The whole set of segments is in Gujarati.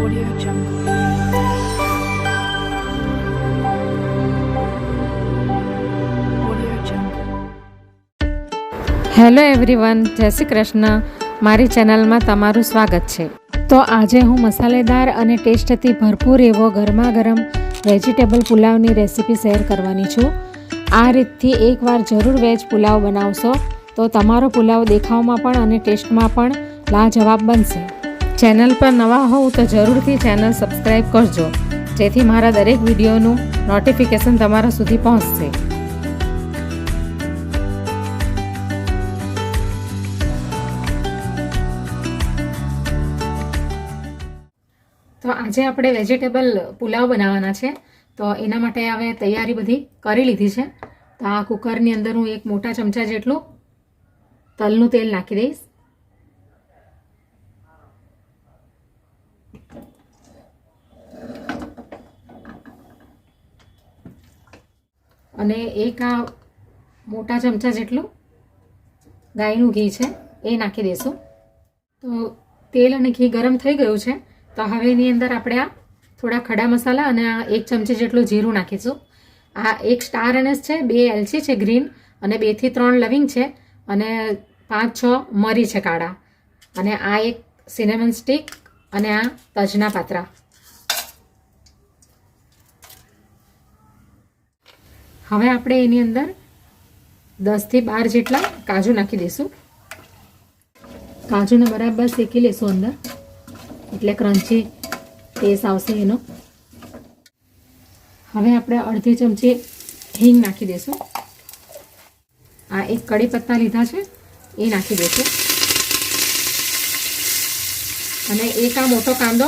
Audio Jungle. Audio Jungle. Hello everyone, જય શ્રી કૃષ્ણ. મારી ચેનલમાં તમારું સ્વાગત છે. તો આજે હું મસાલેદાર અને ટેસ્ટથી ભરપૂર એવો ગરમા ગરમ વેજીટેબલ પુલાવની રેસીપી શેર કરવાની છું. આ રીતથી એકવાર જરૂર વેજ પુલાવ બનાવશો તો તમારો પુલાવ દેખાવમાં પણ અને ટેસ્ટમાં પણ લાજવાબ બનશે. ચેનલ પર નવા હોવ તો જરૂરથી ચેનલ સબસ્ક્રાઈબ કરજો, જેથી મારા દરેક વિડીયોનું નોટિફિકેશન તમારા સુધી પહોંચશે. તો આજે આપણે વેજીટેબલ પુલાવ બનાવવાના છે. તો એના માટે હવે તૈયારી બધી કરી લીધી છે. તો આ કુકરની અંદર હું એક મોટા ચમચા જેટલું તલનું તેલ નાખી દઈશ. અને એક આ મોટા ચમચા જેટલું ગાયનું ઘી છે એ નાખી દઈશું. તો તેલ અને ઘી ગરમ થઈ ગયું છે. તો હવે એની અંદર આપણે આ થોડા ખડા મસાલા અને આ 1 ચમચી જેટલું જીરું નાખીશું. આ 1 સ્ટાર એનએસ છે, 2 એલચી છે ગ્રીન, અને 2 થી 3 લવિંગ છે, અને 5-6 મરી છે કાળા, અને આ એક સિનેમન સ્ટિક, અને આ તજના પાત્રા. હવે આપણે એની અંદર 10 થી 12 જેટલા કાજુ નાખી દઈશું. કાજુને બરાબર શેકી લઈશું અંદર, એટલે ક્રન્ચી ટેસ્ટ આવશે એનો. હવે આપણે અડધી ચમચી હિંગ નાખી દઈશું. આ એક કડી પત્તા લીધા છે એ નાખી દઈશું. અને એક આ મોટો કાંદો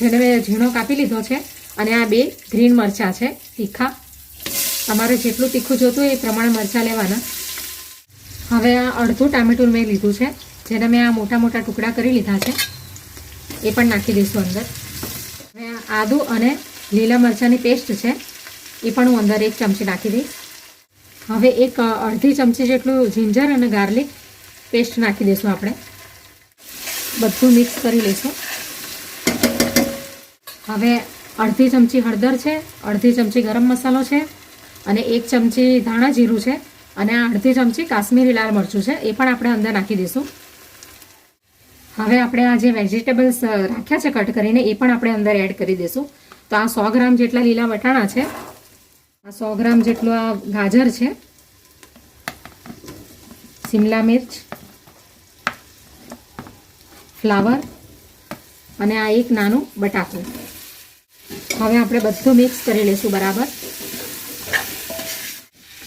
જેને મેં ઝીણો કાપી લીધો છે, અને આ 2 ગ્રીન મરચાં છે તીખા. તમારે જેટલું તીખું જોતું એ પ્રમાણે મરચાં લેવાના. હવે આ અડધું ટામેટું મેં લીધું છે, જેને મેં આ મોટા મોટા ટુકડા કરી લીધા છે, એ પણ નાખી દઈશું અંદર. હવે આદુ અને લીલા મરચાંની પેસ્ટ છે એ પણ હું અંદર 1 ચમચી નાખી દઈશ. હવે એક અડધી ચમચી જેટલું જિંજર અને ગાર્લિક પેસ્ટ નાખી દઈશું. આપણે બધું મિક્સ કરી લઈશું. હવે અડધી ચમચી હળદર છે, અડધી ચમચી ગરમ મસાલો છે, અને 1 ચમચી ધાણા જીરું છે, અને આ અડધી ચમચી કાશ્મીરી લાલ મરચું છે, એ પણ આપણે અંદર નાખી દઈશું. હવે આપણે આ જે વેજીટેબલ્સ રાખ્યા છે કટ કરીને એ પણ આપણે અંદર એડ કરી દઈશું. તો આ 100 ગ્રામ જેટલા લીલા વટાણા છે, આ 100 ગ્રામ જેટલું આ ગાજર છે, શિમલા મિર્ચ, ફ્લાવર, અને આ એક નાનું બટાકું. હવે આપણે બધું મિક્સ કરી લઈશું બરાબર.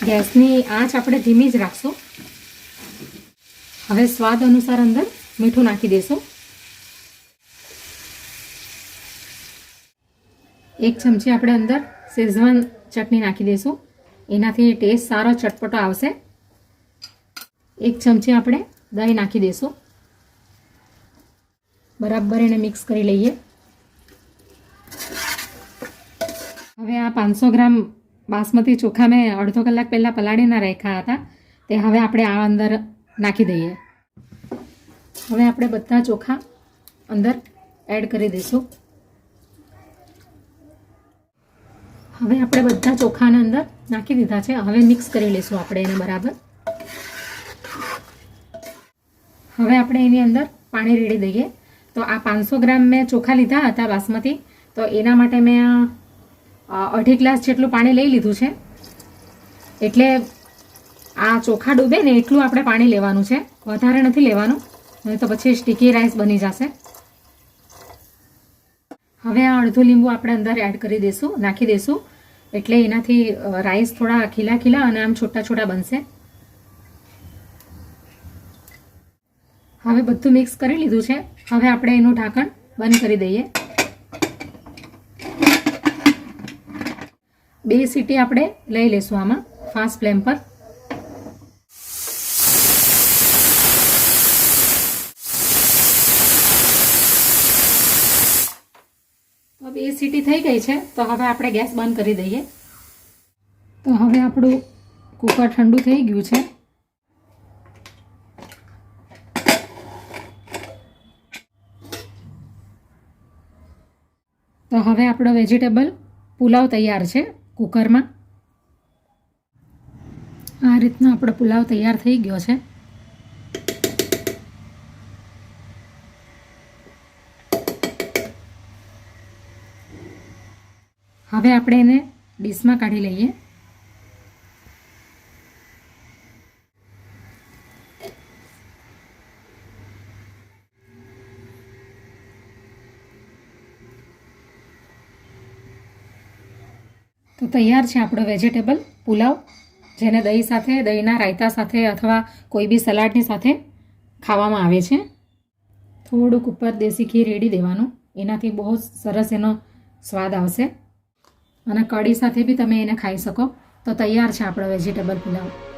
ગેસની આંચ આપણે ધીમી જ રાખશું. હવે સ્વાદ અનુસાર અંદર મીઠું નાખી દઈશું. 1 ચમચી આપણે અંદર શેઝવાન ચટણી નાખી દઈશું, એનાથી ટેસ્ટ સારો ચટપટો આવશે. 1 ચમચી આપણે દહીં નાખી દઈશું. બરાબર એને મિક્સ કરી લઈએ. હવે આ 500 ગ્રામ બાસમતી ચોખા મેં અડધો કલાક પહેલાં પલાળીને રાખ્યા હતા, તે હવે આપણે આ અંદર નાખી દઈએ. હવે આપણે બધા ચોખા અંદર એડ કરી દઈશું. હવે આપણે બધા ચોખાને અંદર નાખી દીધા છે. હવે મિક્સ કરી લઈશું આપણે એને બરાબર. હવે આપણે એની અંદર પાણી રેડી દઈએ. તો આ 500 ગ્રામ મેં ચોખા લીધા હતા બાસમતી, તો એના માટે મેં 2.5 ગ્લાસ જેટલું પાણી લઈ લીધું છે. એટલે આ ચોખા ડૂબે ને એટલું આપણે પાણી લેવાનું છે, વધારે નથી લેવાનું, નહીં તો પછી સ્ટીકી રાઈસ બની જશે. હવે આ અડધું લીંબુ આપણે અંદર એડ કરી દઈશું, નાખી દઈશું, એટલે એનાથી રાઈસ થોડા ખીલા ખીલા અને આમ છોટા છોટા બનશે. હવે બધું મિક્સ કરી લીધું છે. હવે આપણે એનું ઢાંકણ બંધ કરી દઈએ. 2 સીટી આપણે લઈ લઈશું આમાં ફાસ્ટ ફ્લેમ પર. તો 2 સીટી થઈ ગઈ છે. તો હવે આપણે ગેસ બંધ કરી દઈએ. તો હવે આપણું કુકર ઠંડુ થઈ ગયું છે. તો હવે આપણો વેજીટેબલ પુલાવ તૈયાર છે કુકરમાં. આ રીતનો આપણો પુલાવ તૈયાર થઈ ગયો છે. હવે આપણે એને ડીશમાં કાઢી લઈએ. તો તૈયાર છે આપણો વેજીટેબલ પુલાવ, જેને દહીં સાથે, દહીંના રાયતા સાથે અથવા કોઈ બી સલાડની સાથે ખાવામાં આવે છે. થોડુંક ઉપર દેશી ઘી રેડી દેવાનું, એનાથી બહુ સરસ એનો સ્વાદ આવશે અને કઢી સાથે બી તમે એને ખાઈ શકો. તો તૈયાર છે આપણો વેજીટેબલ પુલાવ.